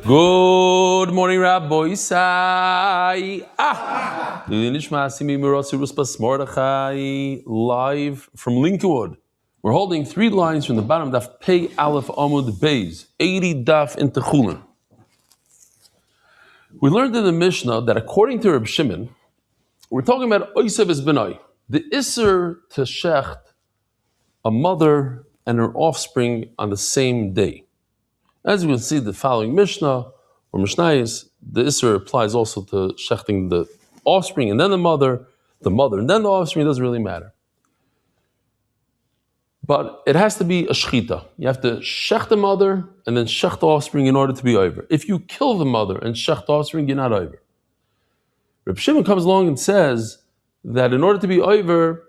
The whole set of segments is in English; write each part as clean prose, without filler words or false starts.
Good morning, Rabbi Isai. Live from Lincolnwood. We're holding 3 lines from the bottom of Daf Pei Aleph Amud Beis, 80 Daf into Chullin. We learned in the Mishnah that according to Reb Shimon, we're talking about Oisev es Benai, the Isser to shecht a mother and her offspring on the same day. As we will see the following Mishnah, or Mishnayos, the Isser applies also to shechting the offspring and then the mother and then the offspring. It doesn't really matter. But it has to be a shechita. You have to shech the mother and then shech the offspring in order to be over. If you kill the mother and shech the offspring, you're not over. Reb Shimon comes along and says that in order to be over,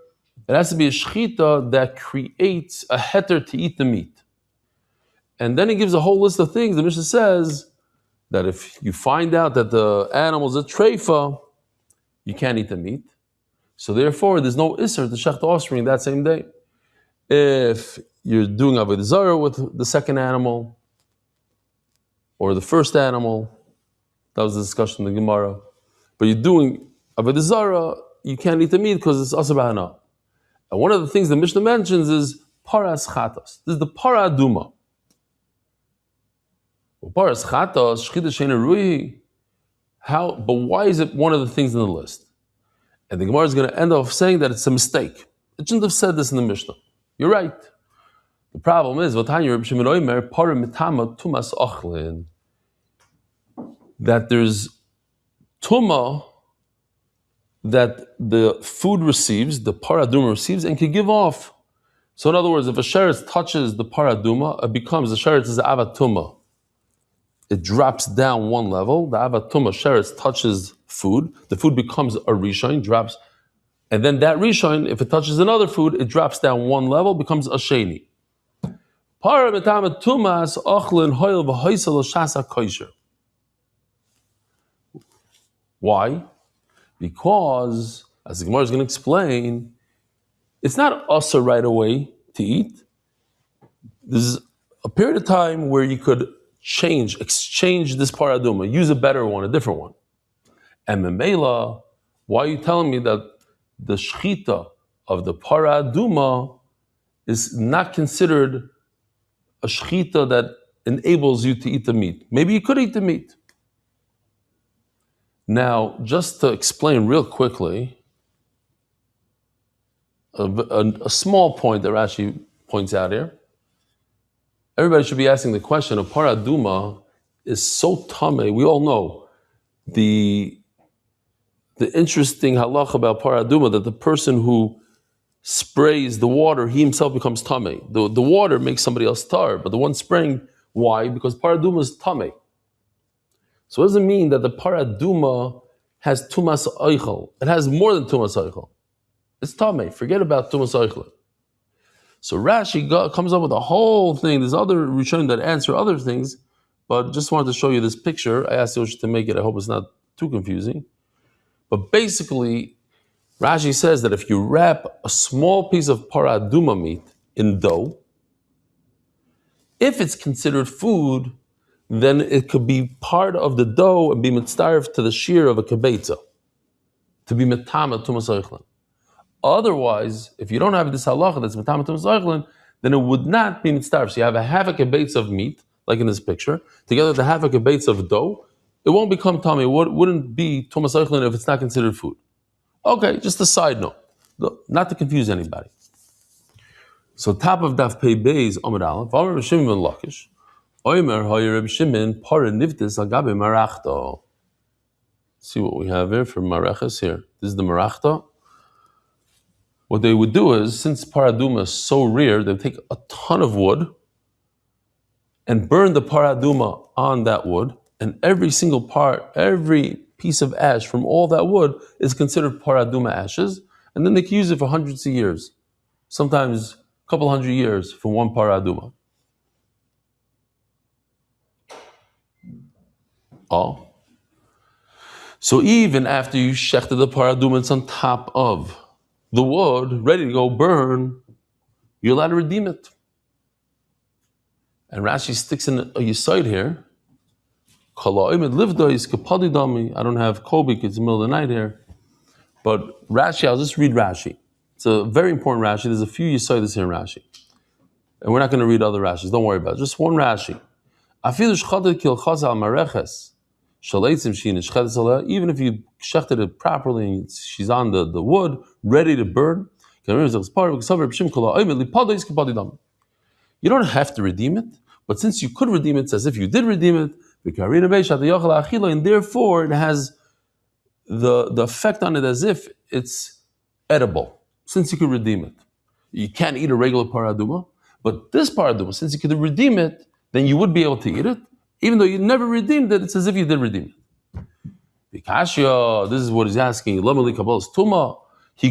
it has to be a shechita that creates a heter to eat the meat. And then he gives a whole list of things. The Mishnah says that if you find out that the animal is a treifa, you can't eat the meat. So therefore, there's no isser to shech the offspring that same day. If you're doing avodah zarah with the second animal or the first animal, that was the discussion in the Gemara. But you're doing avodah zarah, you can't eat the meat because it's asar b'hana. And one of the things the Mishnah mentions is paras chatas. This is the para aduma. Paras chatas, shchita sheina rui. How? But why is it one of the things in the list? And the Gemara is going to end off saying that it's a mistake. It shouldn't have said this in the Mishnah. You're right. The problem is that there's tuma that the food receives, the paraduma receives, and can give off. So in other words, if a sheretz touches the paraduma, it becomes, the sheretz is the avatuma. It drops down one level. The avatuma sheretz touches food. The food becomes a rishon, drops. And then that rishon, if it touches another food, it drops down one level, becomes a sheni. Why? Because, as the Gemara is going to explain, it's not usher right away to eat. There's a period of time where you could exchange this paraduma, use a better one, a different one. And memela, why are you telling me that the shechita of the paraduma is not considered a shechita that enables you to eat the meat? Maybe you could eat the meat. Now, just to explain real quickly, a small point that Rashi points out here. Everybody should be asking the question of paraduma is so tameh. We all know the interesting halach about paraduma, that the person who sprays the water, he himself becomes tameh. The water makes somebody else tar, but the one spraying, why? Because paraduma is tameh. So it doesn't mean that the paraduma has tumas oichel. It has more than tumas oichel. It's tameh. Forget about tumas oichel. So Rashi comes up with a whole thing. There's other Rishonim that answer other things, but just wanted to show you this picture. I asked Yosh to make it. I hope it's not too confusing. But basically, Rashi says that if you wrap a small piece of paraduma meat in dough, if it's considered food, then it could be part of the dough and be mitzdaref to the shear of a kibetza, to be metama tumas oichlin. Otherwise, if you don't have this halacha that's metama tumas oichlin, then it would not be mitzdaref. So you have a half a kibetza of meat, like in this picture, together with a half a kibetza of dough, it won't become tummy. It wouldn't be tumas oichlin if it's not considered food. Okay, just a side note, not to confuse anybody. So top of Daf Pei Beis Amud Aleph, Amar Reb Shimon ben Lakish, Omer Hayer Reb Shimon Para Nivtis Agabe Marachta. See what we have here for Marachas here. This is the Marachta. What they would do is, since paraduma is so rare, they would take a ton of wood and burn the paraduma on that wood, and every single part, every piece of ash from all that wood is considered paraduma ashes, and then they can use it for hundreds of years, sometimes a couple hundred years for one paraduma. Oh. So even after you shechted the paraduma, it's on top of the wood, ready to go burn, you're allowed to redeem it. And Rashi sticks in a yisoid here. I don't have Kobe because it's the middle of the night here. But Rashi, I'll just read Rashi. It's a very important Rashi. There's a few yisoids here in Rashi. And we're not going to read other Rashis. Don't worry about it. Just one Rashi. Even if you shechted it properly and she's on the wood, ready to burn, you don't have to redeem it, but since you could redeem it, it's as if you did redeem it, and therefore it has the effect on it as if it's edible, since you could redeem it. You can't eat a regular paraduma, but this paraduma, since you could redeem it, then you would be able to eat it. Even though you never redeemed it, it's as if you did redeem it. This is what he's asking. We know that a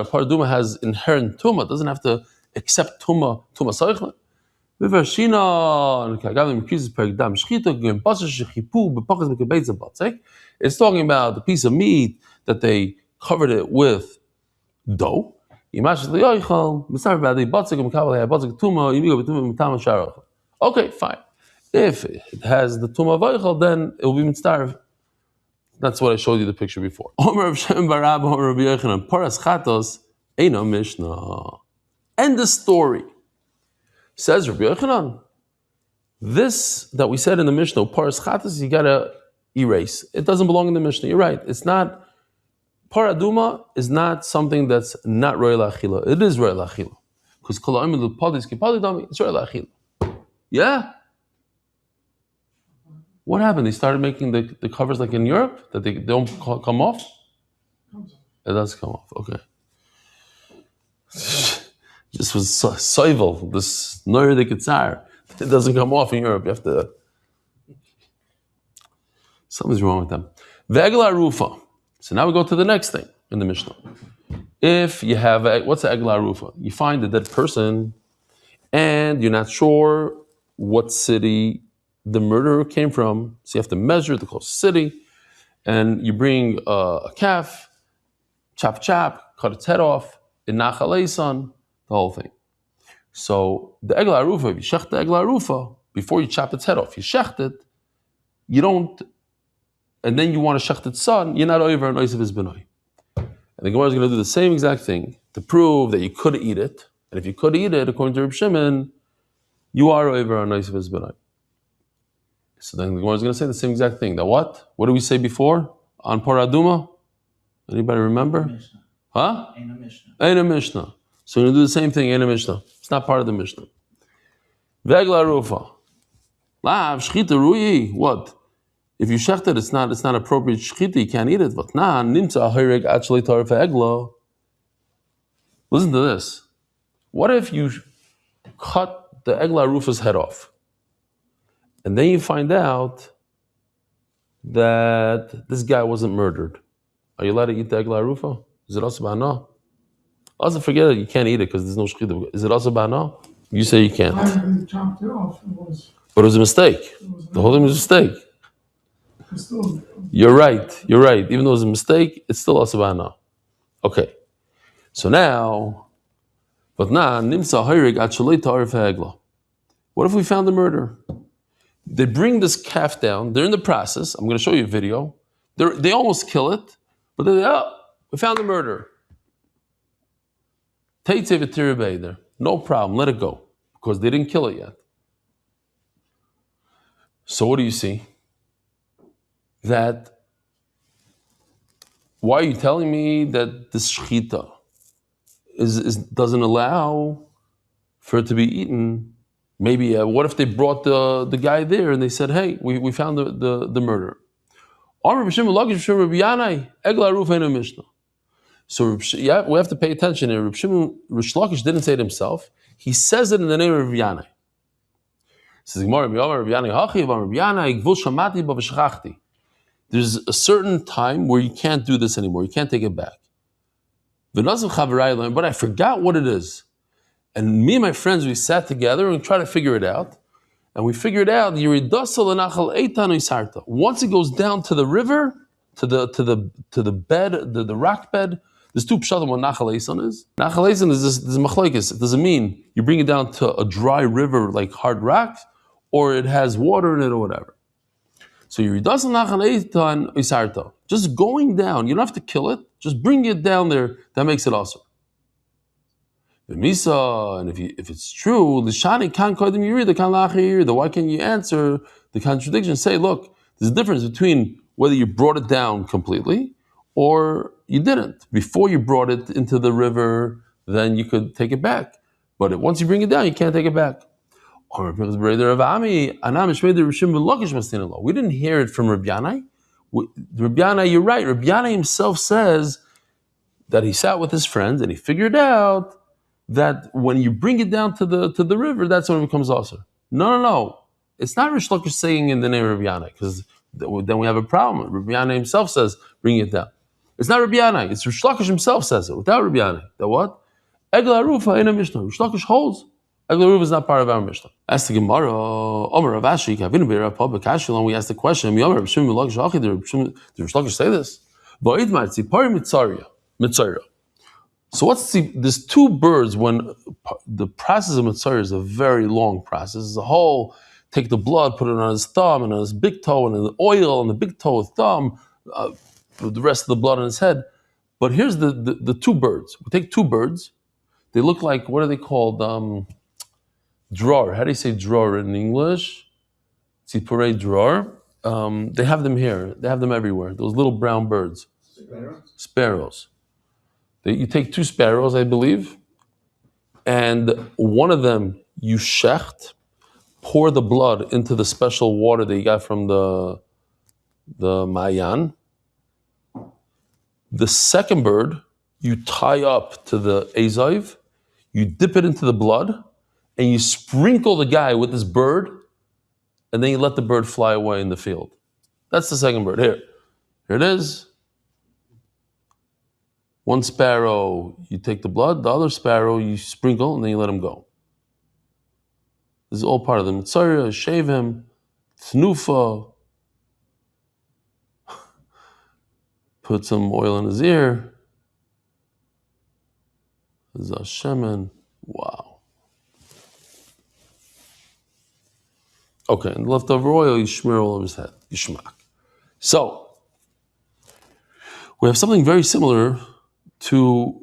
paraduma has inherent tuma. It doesn't have to accept tuma soichlet. It's talking about the piece of meat that they covered it with dough. Okay, fine. If it has the tumah vaychal, then it will be mitzvah. That's what I showed you the picture before. End the story. Says Rabbi Yochanan, this that we said in the Mishnah, paras chatas, you gotta erase. It doesn't belong in the Mishnah. You're right. It's not. Paraduma is not something that's not royal achila. It is royal achila because kol ha'omer l'padis kipadidami. It's royal achila. Yeah. What happened? They started making the covers like in Europe that they don't come off. It does come off. Okay. This was soivel. This noyer de kitzar. It doesn't come off in Europe. You have to. Something's wrong with them. Vegla rufa. So now we go to the next thing in the Mishnah. If you have what's the egla rufa? You find a dead person, and you're not sure what city the murderer came from, so you have to measure the closest city, and you bring a calf, chop, cut its head off, in nachaleisan, the whole thing. So the egla rufa, if you shecht the egla rufa, before you chop its head off, you shecht it, you don't, and then you want to shecht its son, you're not over an oisav his benoi. And the Gemara is going to do the same exact thing to prove that you could eat it, and if you could eat it, according to Reb Shimon, you are over an oisav his benoi. So then the Gemara is going to say the same exact thing. That what? What did we say before on paraduma? Anybody remember? Mishnah. Huh? Ain't a Mishnah. Ain't a Mishnah. So we're going to do the same thing. Ain't a Mishnah. It's not part of the Mishnah. Vegla rufa. Lav shchita ruyi. What? If you shecht it, it's not appropriate shchita. You can't eat it. But nah, nimtza ahireg actually tarif egla. Listen to this. What if you cut the egla rufa's head off? And then you find out that this guy wasn't murdered. Are you allowed to eat the egla rufa? Is it also ba'ana? Also forget it, you can't eat it because there's no shechita. Is it also ba'ana? You say you can't. I chopped it off. But it was a mistake. The whole thing was a mistake. You're right. Even though it was a mistake, it's still also ba'ana. Okay. So now, but now, nimsa hayrig achalei ta'arif ha'egla. What if we found the murder? They bring this calf down. They're in the process. I'm going to show you a video. They almost kill it, but we found the murderer. No problem. Let it go because they didn't kill it yet. So what do you see? That why are you telling me that this shechita doesn't allow for it to be eaten? Maybe what if they brought the guy there and they said, "Hey, we found the murderer." So yeah, we have to pay attention here. Rish Lakish didn't say it himself; he says it in the name of Rabbi Yanai. Says there's a certain time where you can't do this anymore. You can't take it back. But I forgot what it is. And me and my friends, we sat together and tried to figure it out. And we figured out once it goes down to the river, to the bed, the rock bed, There's two pshatim what Nachal Eisan is. Nachal Eisan is this machlokes. It doesn't mean you bring it down to a dry river like hard rocks, or it has water in it or whatever. So you doesn't Nachal Eisan Isarta. Just going down, you don't have to kill it. Just bring it down there. That makes it awesome. The Misa, and if it's true, the Shani can kodim yirida kan lachir. Why can't you answer the contradiction? Say, look, there's a difference between whether you brought it down completely or you didn't. Before you brought it into the river, then you could take it back. But once you bring it down, you can't take it back. We didn't hear it from Rabbi Yanai. Rabbi Yanai, you're right. Rabbi Yanai himself says that he sat with his friends and he figured out that when you bring it down to the river, that's when it becomes asur. No. It's not Rish Lakish saying in the name of Rabbi Yanai, because then we have a problem. Rabbi Yanai himself says, bring it down. It's not Rabbi Yanai. It's Rish Lakish himself says it, without Rabbi Yanai. That what? Egla Arufa in a Mishnah. Rish Lakish holds. Egla Arufa is not part of our Mishnah. Ask the Gemara, Omer Rav Ashi, Kavinu Be'er Pabba Kashilon, we ask the question, Yomer Rav Shimon Lakish Achi, did Rish Lakish say this? Va'id Martzi, Pari Mitzarya. So there's two birds when the process of Mitzarya is a very long process. It's a whole, take the blood, put it on his thumb and on his big toe and the oil on the big toe with thumb, the rest of the blood on his head. But here's the two birds. We take two birds. They look like, what are they called? Drawer. How do you say drawer in English? Tzipurei drawer. They have them here. They have them everywhere. Those little brown birds. Sparrows. You take two sparrows, I believe, and one of them you shecht, pour the blood into the special water that you got from the Mayan. The second bird, you tie up to the Ezaiv, you dip it into the blood, and you sprinkle the guy with this bird, and then you let the bird fly away in the field. That's the second bird. Here it is. One sparrow, you take the blood. The other sparrow, you sprinkle, and then you let him go. This is all part of the mitzarya. Shave him, tnufa, put some oil in his ear. Zashemen. Wow. Okay, and leftover oil, you smear all over his head. Yishmak. So, we have something very similar to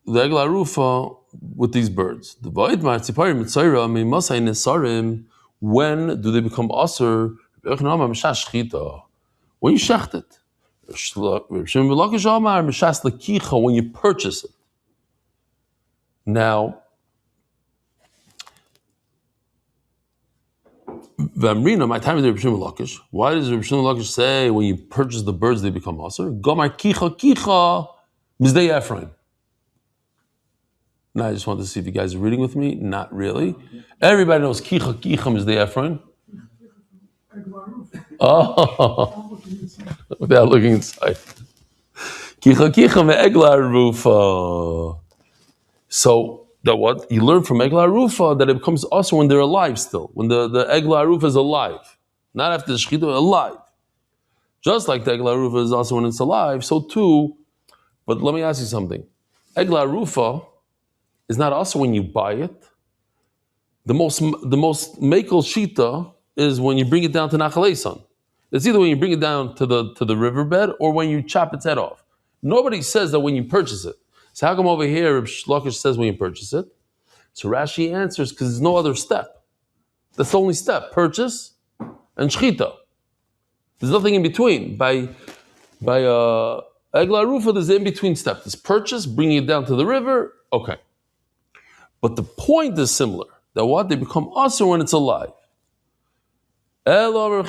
the Egla Arufa with these birds. The Va'id Ma'atzipari Mitzayra Me'masai Nesarim, when do they become asur? When you shecht it. When you purchase it. Now, Vamrina, my time is Reb Shimon Lakish. Why does Reb Shimon Lakish say when you purchase the birds they become asur? Gomar kicha mizdei Ephraim. Now I just want to see if you guys are reading with me. Not really. Everybody knows kicha mizdei Ephraim. Oh, without looking inside. Kicha me'egla rufa. So that what you learn from Egla Arufa that it becomes also when they're alive still, when the Egla Arufa is alive, not after the Shechita, alive. Just like the Egla Arufa is also when it's alive, so too. But let me ask you something: Egla Arufa is not also when you buy it. The most mekel shita is when you bring it down to Nachal Eisan. It's either when you bring it down to the riverbed or when you chop its head off. Nobody says that when you purchase it. So how come over here Reb Lakish says when you purchase it? So Rashi answers because there's no other step. That's the only step: purchase and shchita. There's nothing in between. By Egla Arufa, there's an in-between step. There's purchase, bringing it down to the river. Okay, but the point is similar. That what they become asur when it's alive. Egla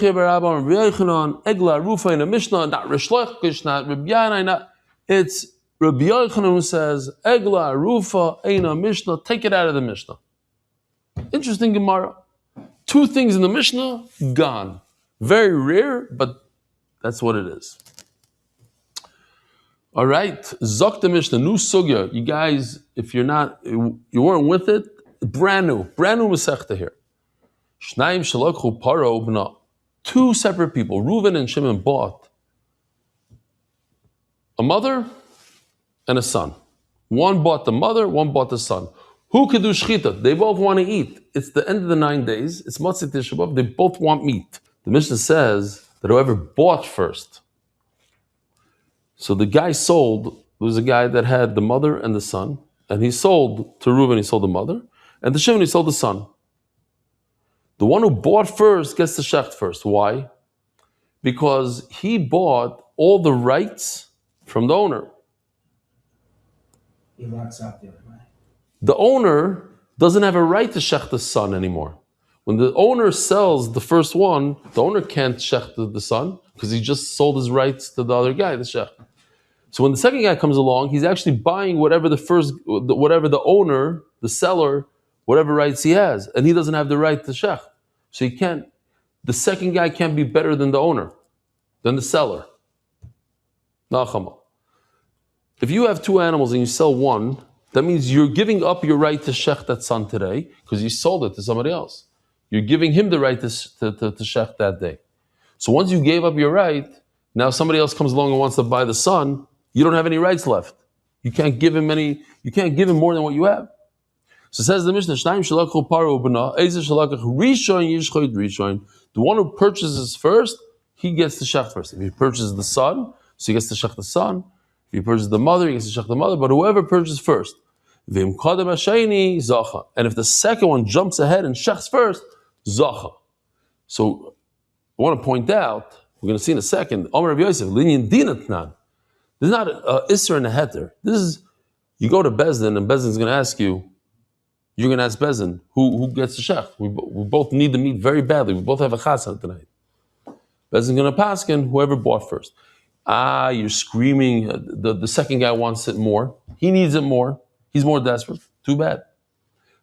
Arufa in a Mishnah, not Rish Lakish, not Rabbi Yanai, not it's. Rabbi Yochanan who says, Egla Arufa Eina Mishnah, take it out of the Mishnah. Interesting Gemara. Two things in the Mishnah, gone. Very rare, but that's what it is. All right, Zok the Mishnah, new sugya. You guys, if you weren't with it, brand new Masechta here. Shnaim Shalokhu Paro Bna. Two separate people, Reuven and Shimon, bought a mother and a son. One bought the mother, one bought the son. Who could do shchita? They both want to eat. It's the end of the 9 days. It's Matzah Tisha B'Av. They both want meat. The Mishnah says that whoever bought first. So the guy sold. There was a guy that had the mother and the son, and he sold to Reuben. He sold the mother, and to Shimon he sold the son. The one who bought first gets the shecht first. Why? Because he bought all the rights from the owner. He locks up the other way. The owner doesn't have a right to shecht the son anymore. When the owner sells the first one, the owner can't shecht the son because he just sold his rights to the other guy, the shecht. So when the second guy comes along, he's actually buying whatever the owner, the seller, whatever rights he has, and he doesn't have the right to shecht. So the second guy can't be better than the owner, than the seller. Nachama. If you have 2 animals and you sell one, that means you're giving up your right to shecht that son today because you sold it to somebody else. You're giving him the right to shecht that day. So once you gave up your right, now somebody else comes along and wants to buy the son, you don't have any rights left. You can't give him more than what you have. So says the Mishnah, the one who purchases first, he gets the shech first. If he purchases the son, so he gets to shech the son. If he purchases the mother, he gets to shech the mother. But whoever purchases first, and if the second one jumps ahead and shechs first, zacha. So I want to point out, we're going to see in a second, Omer Rav Yosef, linyan dinatnan. This is not an isser and a heter. This is, you go to Bezdin and Bezdin's going to ask you, you're going to ask Bezdin, who gets the shech? We both need the meat very badly. We both have a chassan tonight. Bezdin's going to paskin whoever bought first. You're screaming, the second guy wants it more. He needs it more. He's more desperate. Too bad.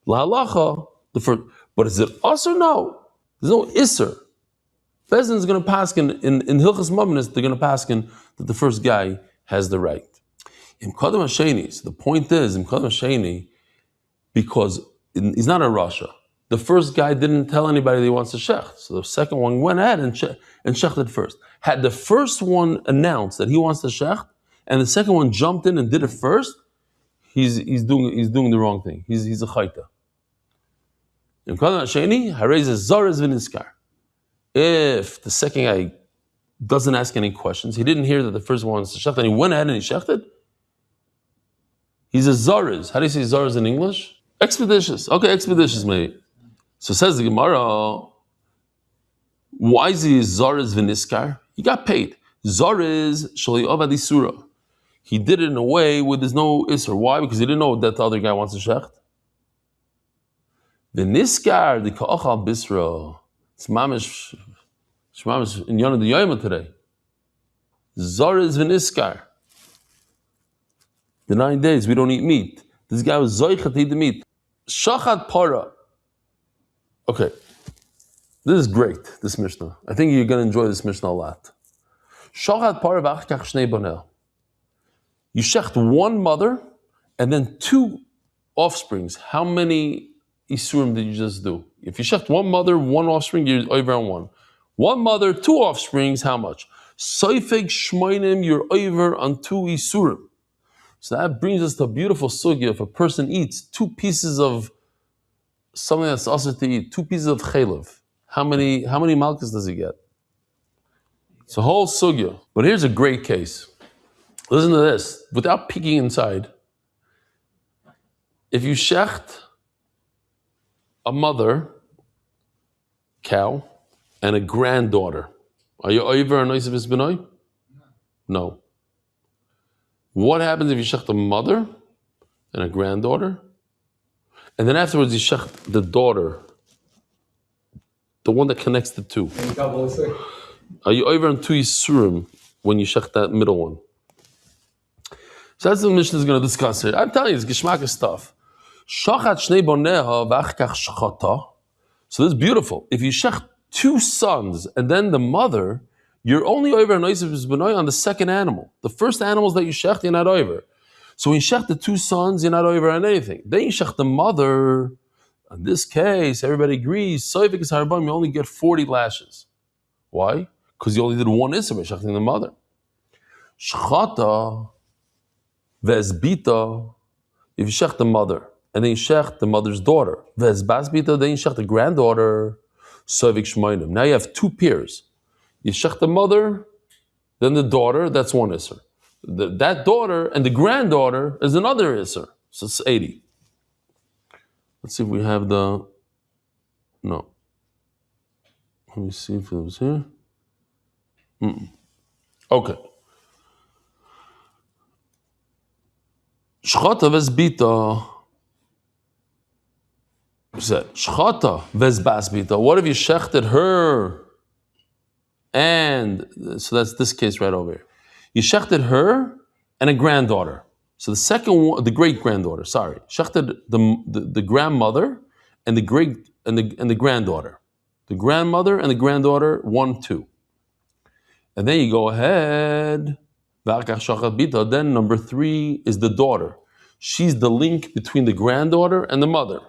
La halacha, the first. But is it us or no? There's no isser. Bezdin's going to paskin in Hilchas Mavnis, they're going to paskin that the first guy has the right. In Kadam Hasheni, so the point is, in Kadam Hasheni, because he's not a Rasha. The first guy didn't tell anybody that he wants to shech. So the second one went ahead and shechted first. Had the first one announced that he wants to shech, and the second one jumped in and did it first, he's doing the wrong thing. He's a chayta. In Kadam Hasheni, harei zares v'niskar. If the second guy doesn't ask any questions, he didn't hear that the first one wants to shech, and he went ahead and he shechted, he's a zares. How do you say zares in English? Expeditious. Okay, expeditious, maybe. So says the Gemara, why is he zares v'niskar? He got paid. Zares shali avad isura. He did it in a way where there's no isur. Why? Because he didn't know that the other guy wants to shecht. V'niskar, the ka'achal bisra. It's mamish in Yonah the Yoma today. Zares v'niskar. The 9 days we don't eat meat. This guy was zoichet to eat the meat. Shachat para. Okay, this is great. This Mishnah. I think you're going to enjoy this Mishnah a lot. Shachat para v'achkach shnei bonel. You shecht one mother and then 2 offsprings. How many isurim did you just do? If you shecht one mother, 1 offspring, you're over on 1. 1 mother, 2 offsprings, how much? Soifeg shmoinim, you're over on 2 isurim. So that brings us to a beautiful sugya. If a person eats 2 pieces of something that's also to eat, 2 pieces of chaylev, how many malchus does he get? It's a whole sugya. But here's a great case. Listen to this. Without peeking inside, if you shecht a mother cow and a granddaughter, are you over a noise of his benoy? No. What happens if you shecht a mother and a granddaughter, and then afterwards you shecht the daughter, the one that connects the 2? Are you over on 2 yisurim when you shecht that middle one? So that's what the Mishnah is going to discuss here. I'm telling you, it's geschmack stuff. Shachat shnei boneha v'achkach shchata. So this is beautiful. If you shecht 2 sons and then the mother, you're only over an oisif b'noi on the second animal. The first animals that you shecht, you're not over. So when you shecht the 2 sons, you're not over on anything. Then you shecht the mother. In this case, everybody agrees, soifik is harbam, you only get 40 lashes. Why? Because you only did 1 isser by shechting the mother. Shchata, Ve'ezbita, if you shech the mother, and then you shech the mother's daughter. Ve'ezbasbita, then you shech the granddaughter. Sovik shmoinim. Now you have two pairs. You shech the mother, then the daughter, that's one isser. That daughter and the granddaughter is another isser. So it's 80. Let's see if we have the... No. Let me see if it was here. Okay. Shchata vesbita. Said shchata vesbasbita. What if you shechted her? And so that's this case right over here. You shechted her and a granddaughter. So the second one, the great granddaughter. Sorry, shechted the grandmother and the great and the granddaughter. The grandmother and the granddaughter, 1, 2. And then you go ahead. Then number 3 is the daughter. She's the link between the granddaughter and the mother.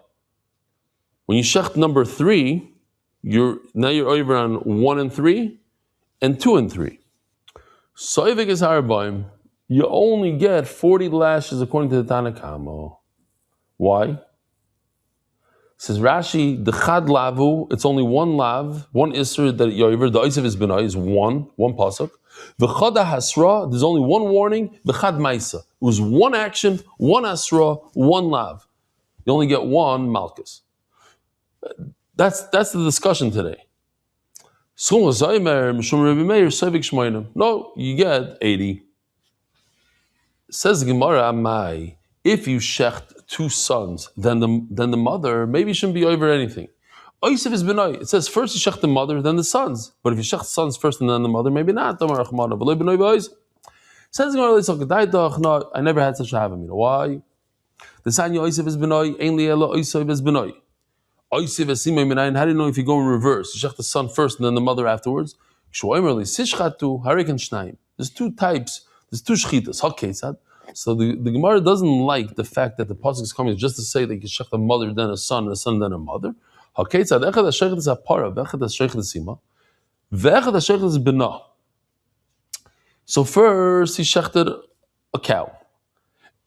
When you shecht number 3, you're over on 1 and 3 and 2 and 3. Soivik is harbaim. You only get 40 lashes according to the Tanakama. Why? Says Rashi, the chad lavu, it's only one lav, one isser that yoiver, the oisiv is benai, is one pasuk. The chada hasra, there's only one warning, the chad maisa. It was one action, one asra, one lav. You only get one malchus. That's the discussion today. No, you get 80. Says the Gemara, Amai, if you shecht 2 sons, then the mother maybe shouldn't be over anything. Oisiv is benai. It says first you shecht the mother, then the sons. But if you shecht sons first and then the mother, maybe not. Says the Gemara, no, I never had such a havamina. Why? The sign Oisiv is benai, ainli ela Oisiv is benai. Oisiv is simay minayin. How do you know if you go in reverse? You shecht the son first and then the mother afterwards. There's 2 types. There's 2 shchitas. Okay, so the Gemara doesn't like the fact that the pasuk is coming just to say that you shech the mother, then a son, and a son, then a mother. Okay, echad hashechet is apara, v'echad hashechet is sima, v'echad hashechet is bina. So first he shechted a cow,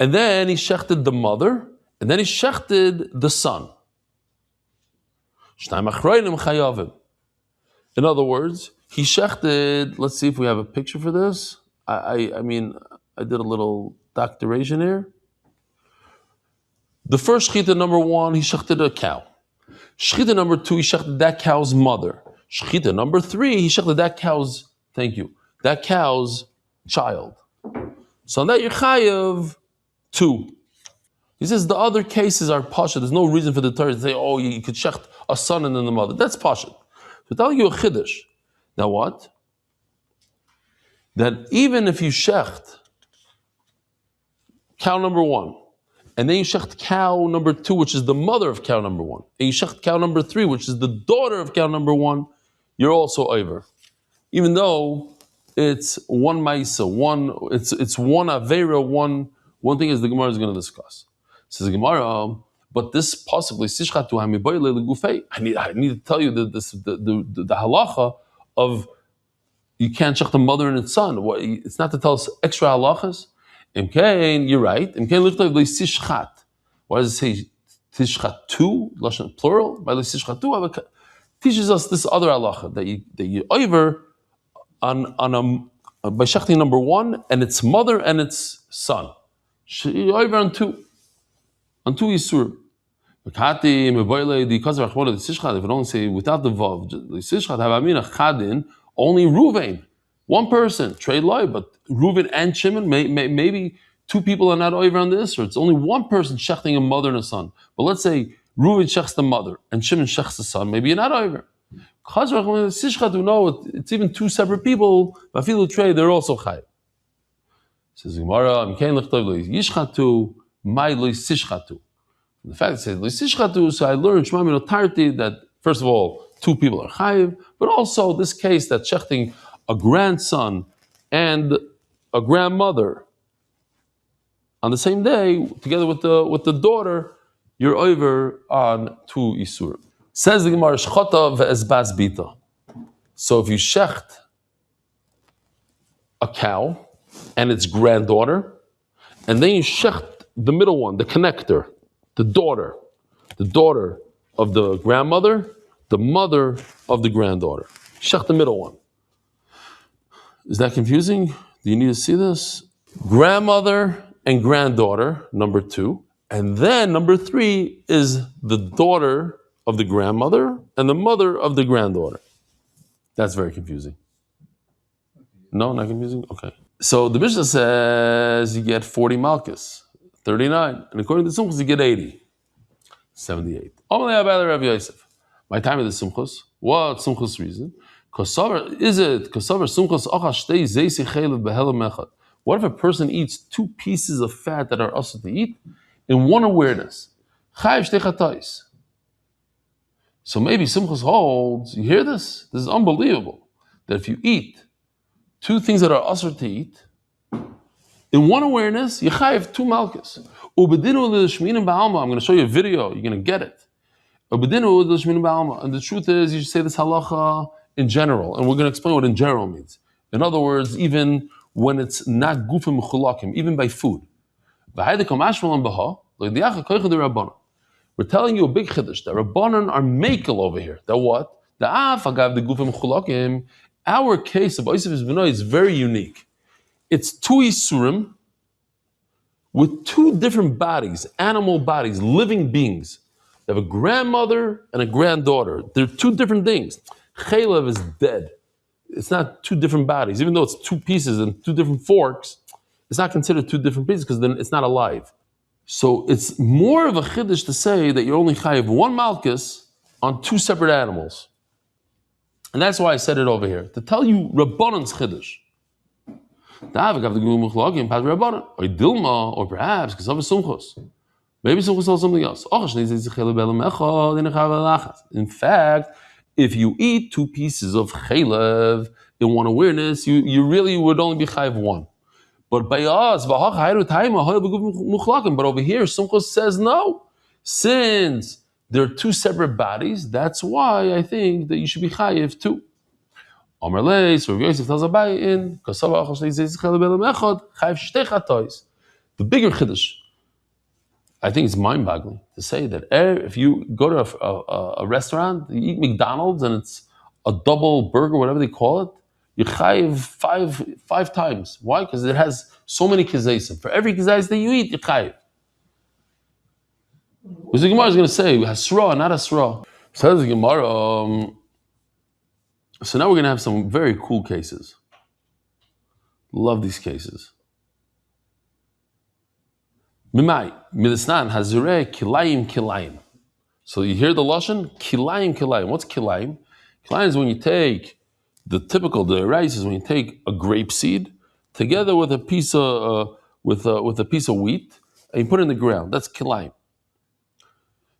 and then he shechted the mother, and then he shechted the son. Shnayim achrayim chayavim. In other words, he shechted. Let's see if we have a picture for this. I mean, I did a little doctoration here. The first shchita number 1, he shechted a cow. Shchita number 2, he shechted that cow's mother. Shchita number 3, he shechted that cow's, that cow's child. So on that you're chayav 2. He says the other cases are pasha. There's no reason for the Torah to say, oh, you could shecht a son and then the mother. That's pasha. So telling you a chiddush. Now what? That even if you shecht cow number 1, and then you shecht cow number 2, which is the mother of cow number 1, and you shecht cow number 3, which is the daughter of cow number 1, you're also over. Even though it's one maisa, it's one avera, one thing is the Gemara is going to discuss. Says the Gemara, but this possibly I need to tell you the halacha of you can't shech the mother and its son. It's not to tell us extra halachas. You're right. Why does it say tishchatu, plural? By tishchatu, teaches us this other halacha that you over on by shechting number 1 and its mother and its son. You over on 2 yisurim. If you don't say without the vav, only Ruvain, one person, trade live, but Reuven and Shimon, maybe 2 people are not over on this, or it's only one person shechting a mother and a son. But let's say Reuven shechs the mother and Shimon shechs the son, maybe you're not over. Chazarah, no, it's even 2 separate people, but feel trade, they're also chayiv. Says Gemara, yishchatu, my sishchatu. The fact it says sishchatu, so I learned Shema min otarti that first of all, 2 people are chayiv, but also this case that shechting a grandson and a grandmother on the same day, together with the daughter, you're over on 2 isurim. Says the Gemara, shchata ve'ezbas bita. So if you shecht a cow and its granddaughter, and then you shecht the middle one, the connector, the daughter of the grandmother, the mother of the granddaughter. Shecht the middle one. Is that confusing? Do you need to see this? Grandmother and granddaughter, number 2. And then number 3 is the daughter of the grandmother and the mother of the granddaughter. That's very confusing. No, not confusing? Okay. So the Mishnah says you get 40 malchus, 39. And according to the Sumchus, you get 80, 78. My time of the Sumchus. What Sumchus reason? What if a person eats 2 pieces of fat that are also to eat in one awareness? So maybe Simchus holds, you hear this? This is unbelievable. That if you eat 2 things that are also to eat, in one awareness, you chayiv 2 malchus. I'm going to show you a video, you're going to get it. And the truth is, you should say this halacha in general, and we're going to explain what in general means. In other words, even when it's not gufim mechulakim, even by food. We're telling you a big chiddush that Rabbanan are makel over here. That what? The afagav the gufim mechulakim. Our case of Oisef B'nai is very unique. It's 2 isurim with 2 different bodies, animal bodies, living beings. You have a grandmother and a granddaughter. They're 2 different things. Chaylev is dead. It's not 2 different bodies. Even though it's 2 pieces and 2 different forks, it's not considered 2 different pieces because then it's not alive. So it's more of a chiddush to say that you're only chayiv 1 malchus on 2 separate animals. And that's why I said it over here, to tell you Rabbanan's chiddush. Or Dilma, or perhaps because of a Sumchus. Maybe Sumchus tells something else. In fact, if you eat 2 pieces of chaylev in one awareness, you really would only be chayiv 1. But by us, but over here, Sumchus says no. Since there are 2 separate bodies, that's why I think that you should be chayiv 2. Amar Lei, so Rav Yosef tells Abai in the bigger chiddush. I think it's mind-boggling to say that if you go to a restaurant, you eat McDonald's and it's a double burger, whatever they call it, you chayiv 5 times. Why? Because it has so many kizaysim. For every kizayis that you eat, you chayiv. Because the Gemara is going to say, hasra, not hasra. Says the Gemara, so now we're going to have some very cool cases. Love these cases. Mimai, milisnan, hazureh, kilayim. So you hear the lashon? Kilayim. What's kilayim? Kilayim is when you take the rice is when you take a grape seed together with a piece of with a piece of wheat and you put it in the ground. That's kilayim.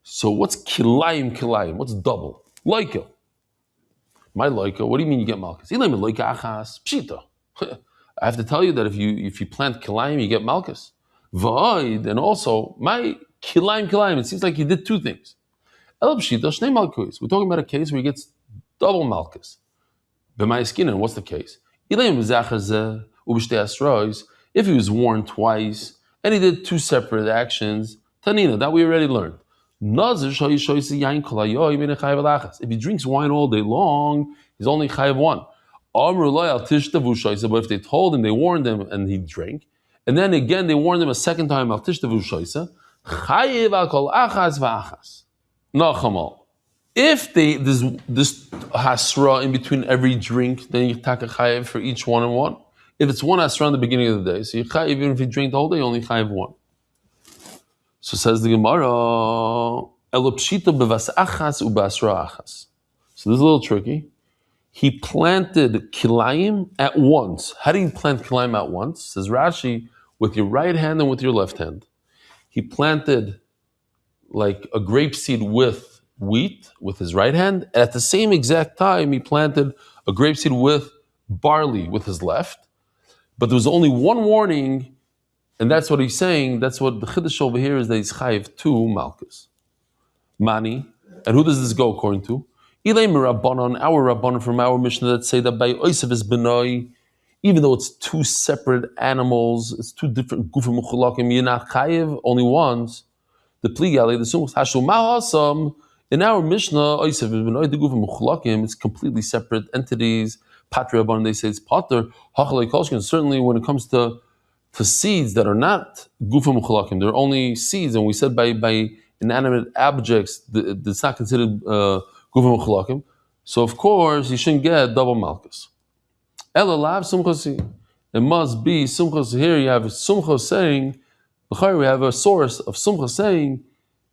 So what's kilayim? What's double? Loika. My loika. What do you mean you get malchus? Pshita. I have to tell you that if you plant kilayim, you get malchus. V'oid, and also my kilayim. It seems like you did 2 things. El pshita shnei malchus. We're talking about a case where he gets double malchus. B'may skin, and what's the case? If he was warned twice and he did 2 separate actions, tanina, that we already learned. If he drinks wine all day long, he's only chayiv 1. But if they told him, they warned him, and he drank, and then again they warned him a second time, al tishtavu shoysa, chayiv al kol achas v'achas. Nachamal. If this hasra in between every drink, then you take a chayiv for each one and one. If it's 1 hasra in the beginning of the day, so you chayiv, even if you drink the whole day, you only chayiv 1. So says the Gemara, elopshita bevas achas ubasra achas. So this is a little tricky. He planted kilayim at once. How do you plant kilayim at once? Says Rashi, with your right hand and with your left hand. He planted like a grape seed with wheat with his right hand. And at the same exact time, he planted a grape seed with barley with his left. But there was only one warning, and that's what he's saying. That's what the chiddush over here is, that he's chayiv 2 malchus. Mani. And who does this go according to? Eli Rabbanon, our Rabbanon from our Mishnah that say that by Oisef is benoi, even though it's two separate animals, it's two different gufim muchalakim, you're not chayiv, only ones. The pligali, the sumchus hashul ma'asam. In our Mishnah, it's completely separate entities. Patria Rabbanan, they say it's pater. Hachalei kolshkin. Certainly, when it comes to seeds that are not gufim muchalakim, they're only seeds, and we said by inanimate objects, it's not considered gufim muchalakim. So of course, you shouldn't get double malchus. Elalav sumchasi. It must be sumchas. Here you have sumchas saying, we have a source of sumchas saying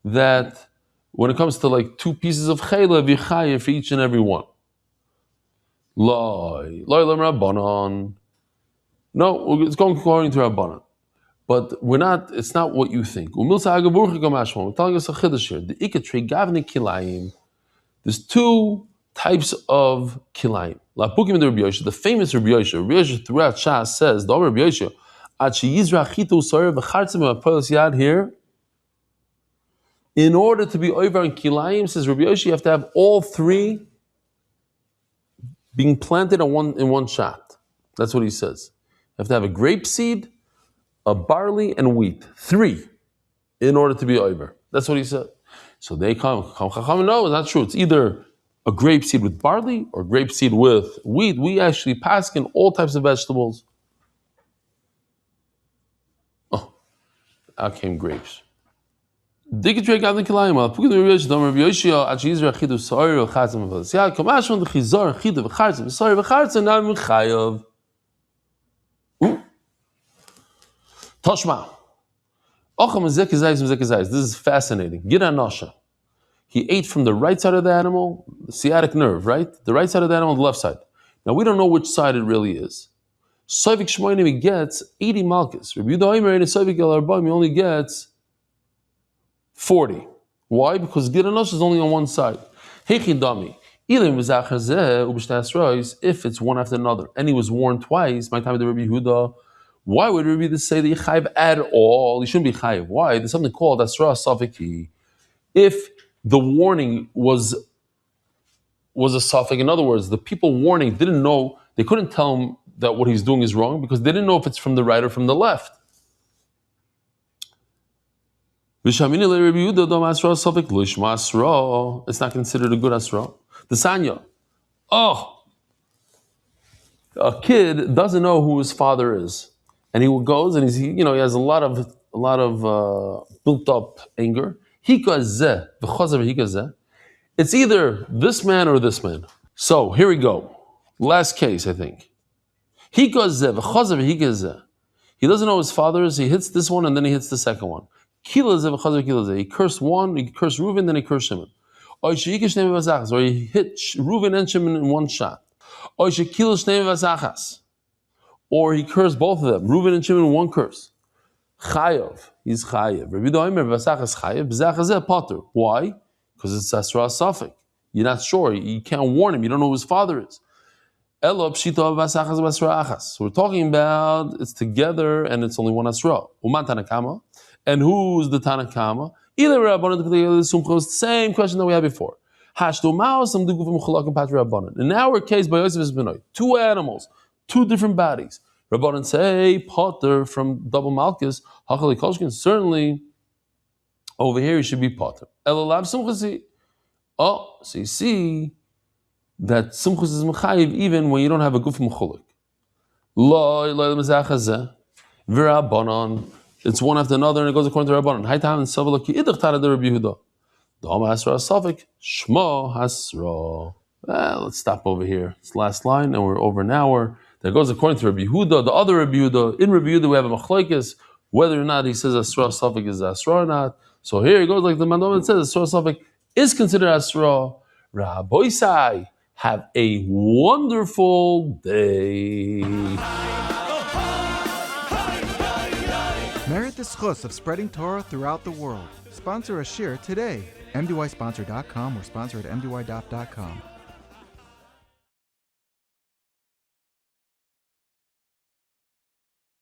that when it comes to like two pieces of chayla, v'chayev for each and every one. Loi lem Rabbanon. No, it's going according to Rabbanon. But we're not, it's not what you think. We're telling us a chiddush here. The ikatrei gavne kilayim. There's two types of kilayim. Lapukim the Rabbi Yosha, the famous Rabbi Yosha. Rabbi Yosha throughout Shas says, the Rabbi Yosha, here, in order to be over in kilayim, says Rabbi Yosha, you have to have all three being planted in one shot. That's what he says. You have to have a grape seed, a barley, and wheat. Three, in order to be over. That's what he said. So they come, no, it's not true. It's either a grape seed with barley or grape seed with wheat. We actually pass in all types of vegetables. Oh, out came grapes. This is fascinating. Gida Nasha. He ate from the right side of the animal, the sciatic nerve, right? The right side of the animal, the left side. Now we don't know which side it really is. Soivik Shmoinim, he gets 80 malchus. Rabbi Yehuda Omer, and Soivik El Arbaim, he only gets 40. Why? Because Gida Nasha is only on one side. Heichin Dami. If it's one after another, and he was warned twice, my time with the Rabbi Yehuda, why would Rabbi say that you chayiv at all? You shouldn't be chayiv. Why? There's something called Asra Safiki. If the warning was a safek, in other words, the people warning didn't know, they couldn't tell him that what he's doing is wrong because they didn't know if it's from the right or from the left. It's not considered a good asra. The sanya. Oh, a kid doesn't know who his father is, and he goes and he has a lot of built up anger. It's either this man or this man. So here we go. Last case, I think. He doesn't know his father is. He hits this one and then he hits the second one. He cursed one, he cursed Reuven, then he cursed Shimon. Or he hit Reuven and Shimon in one shot. Or he cursed both of them, Reuven and Shimon in one curse. Chayav, he's chayav. Rabbi Yehuda Omer v'asachas chayav, b'zachazeh potter. Why? Because it's asra safek. You're not sure. You can't warn him. You don't know who his father is. Elo pshita v'asachas v'asra achas. So we're talking about it's together and it's only one asra. Uman tanakama. And who's the tanakama? Either Rabbanan, the same question that we had before. Hashto ma'os am dugufim chalakim patri Rabbanan. In our case, by Yosef is benoy, two animals, two different bodies. Rabbanan say potter from double malchus. Hachalei kolshkin, certainly over here he should be potter. Elalav sumchasi. Oh, so you see that sumchus is mechayiv even when you don't have a guf mechulek. Lo mezachazeh v'Rabbanan. It's one after another, and it goes according to Rabbanan. Haytam and Savalaki idach tara de Rabbi Yehuda. Da'am hasra safik shmo hasra. Well, let's stop over here. It's the last line, and we're over an hour. That goes according to Rabbi Yehuda, the other Rabbi Yehuda. In Rabbi Yehuda, we have a machlokes whether or not he says asra safik is asra or not. So here it goes like the Mandam says, asra safik is considered asra. Rabboisai, have a wonderful day. Merit the schus of spreading Torah throughout the world. Sponsor a shir today. MDYsponsor.com or sponsor at MDY.com.